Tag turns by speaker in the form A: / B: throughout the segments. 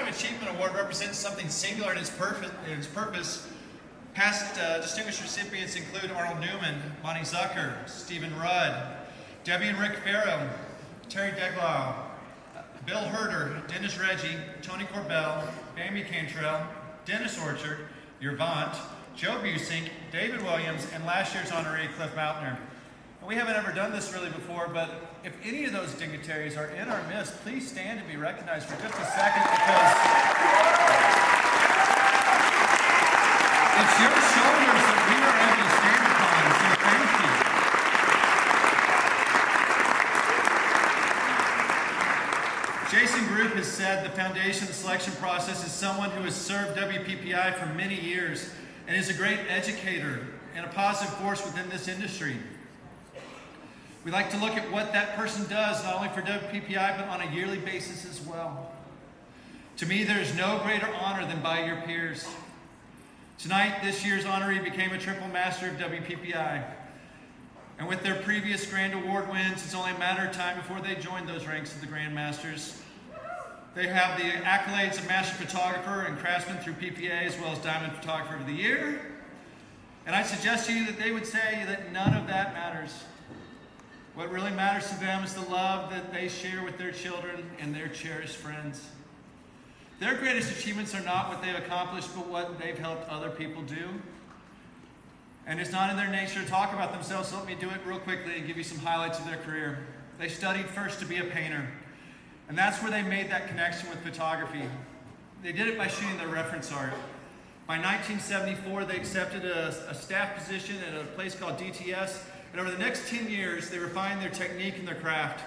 A: Achievement Award represents something singular in its purpose. Past distinguished recipients include Arnold Newman, Bonnie Zucker, Stephen Rudd, Debbie and Rick Farrow, Terry Deglau, Bill Herder, Dennis Reggie, Tony Corbell, Bambi Cantrell, Dennis Orchard, Yervant, Joe Busink, David Williams, and last year's honoree, Cliff Mautner. We haven't ever done this really before, but if any of those dignitaries are in our midst, please stand and be recognized for just a second, because it's your shoulders that we are able to stand upon, so thank you. Jason Group has said the foundation selection process is someone who has served WPPI for many years and is a great educator and a positive force within this industry. We like to look at what that person does, not only for WPPI, but on a yearly basis as well. To me, there is no greater honor than by your peers. Tonight, this year's honoree became a triple master of WPPI. And with their previous Grand Award wins, it's only a matter of time before they join those ranks of the Grand Masters. They have the accolades of Master Photographer and Craftsman through PPA, as well as Diamond Photographer of the Year. And I suggest to you that they would say that none of that matters. What really matters to them is the love that they share with their children and their cherished friends. Their greatest achievements are not what they've accomplished, but what they've helped other people do. And it's not in their nature to talk about themselves, so let me do it real quickly and give you some highlights of their career. They studied first to be a painter, and that's where they made that connection with photography. They did it by shooting their reference art. By 1974, they accepted a staff position at a place called DTS, and over the next 10 years, they refined their technique and their craft.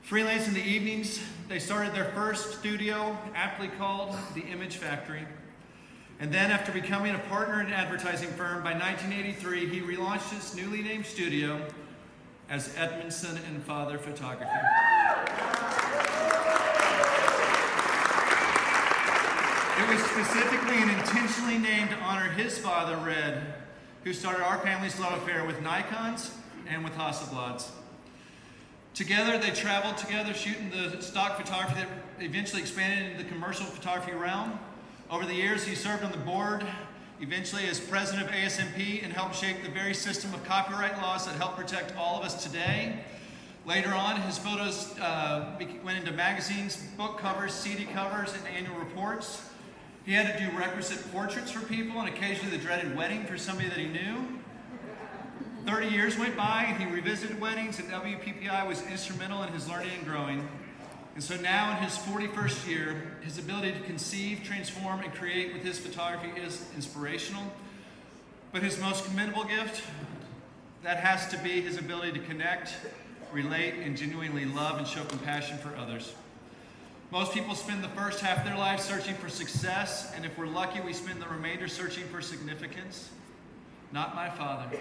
A: Freelance in the evenings, they started their first studio, aptly called the Image Factory. And then after becoming a partner in an advertising firm, by 1983, he relaunched his newly named studio as Edmonson and Father Photography. It was specifically and intentionally named to honor his father, Red, who started our family's love affair with Nikons and with Hasselblads. Together, they traveled together shooting the stock photography that eventually expanded into the commercial photography realm. Over the years, he served on the board, eventually as president of ASMP, and helped shape the very system of copyright laws that help protect all of us today. Later on, his photos went into magazines, book covers, CD covers, and annual reports. He had to do requisite portraits for people and occasionally the dreaded wedding for somebody that he knew. 30 years went by and he revisited weddings, and WPPI was instrumental in his learning and growing. And so now in his 41st year, his ability to conceive, transform, and create with his photography is inspirational. But his most commendable gift, that has to be his ability to connect, relate, and genuinely love and show compassion for others. Most people spend the first half of their life searching for success, and if we're lucky, we spend the remainder searching for significance. Not my father.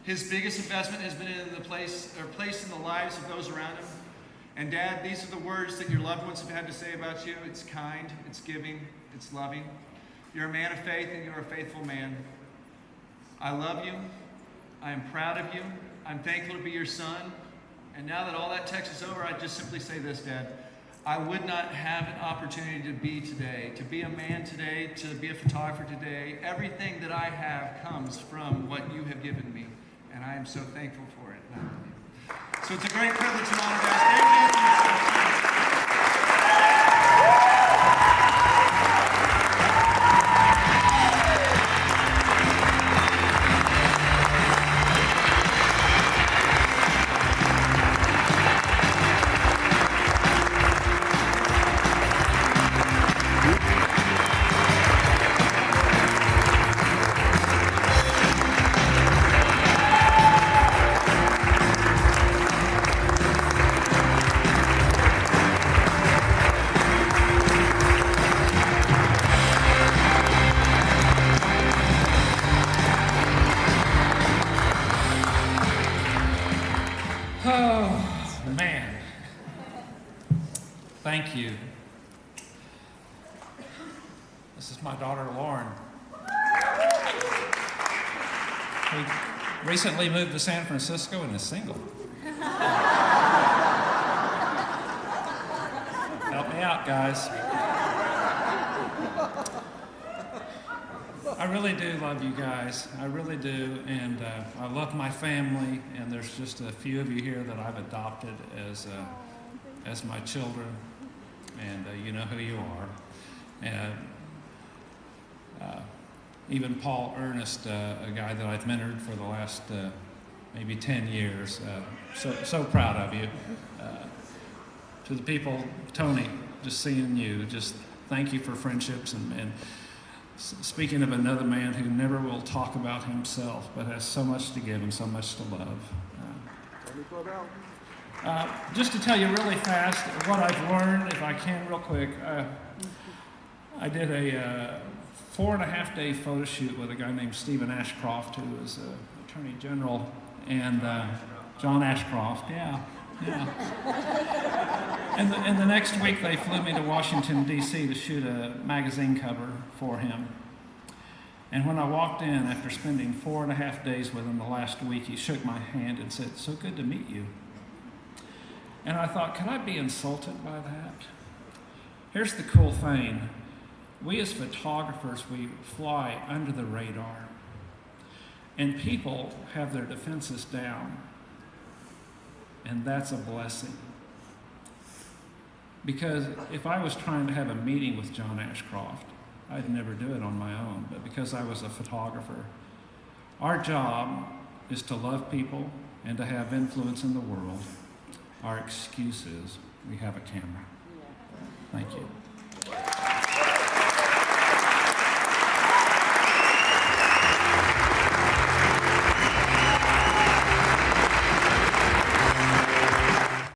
A: His biggest investment has been in the place in the lives of those around him. And Dad, these are the words that your loved ones have had to say about you. It's kind, it's giving, it's loving. You're a man of faith, and you're a faithful man. I love you. I am proud of you. I'm thankful to be your son. And now that all that text is over, I just simply say this, Dad. I would not have an opportunity to be today, to be a man today, to be a photographer today. Everything that I have comes from what you have given me, and I am so thankful for it. And I love you. So it's a great privilege and honor, guys. Thank you.
B: Thank you. This is my daughter, Lauren. We recently moved to San Francisco and is single. Help me me out, guys. I really do love you guys. I really do, and I love my family. And there's just a few of you here that I've adopted as my children, and you know who you are. And even Paul Ernest, a guy that I've mentored for the last maybe 10 years. So proud of you. To the people, Tony, just seeing you, just thank you for friendships. And speaking of another man who never will talk about himself, but has so much to give and so much to love. Just to tell you really fast what I've learned, if I can real quick. I did a 4.5-day photo shoot with a guy named Stephen Ashcroft, who was Attorney General, and John Ashcroft, yeah. And the next week they flew me to Washington, D.C. to shoot a magazine cover for him. And when I walked in, after spending 4.5 days with him the last week, he shook my hand and said, "So good to meet you." And I thought, can I be insulted by that? Here's the cool thing. We as photographers, we fly under the radar. And people have their defenses down. And that's a blessing. Because if I was trying to have a meeting with John Ashcroft, I'd never do it on my own. But because I was a photographer, our job is to love people and to have influence in the world. Our excuse is we have a camera. Thank you.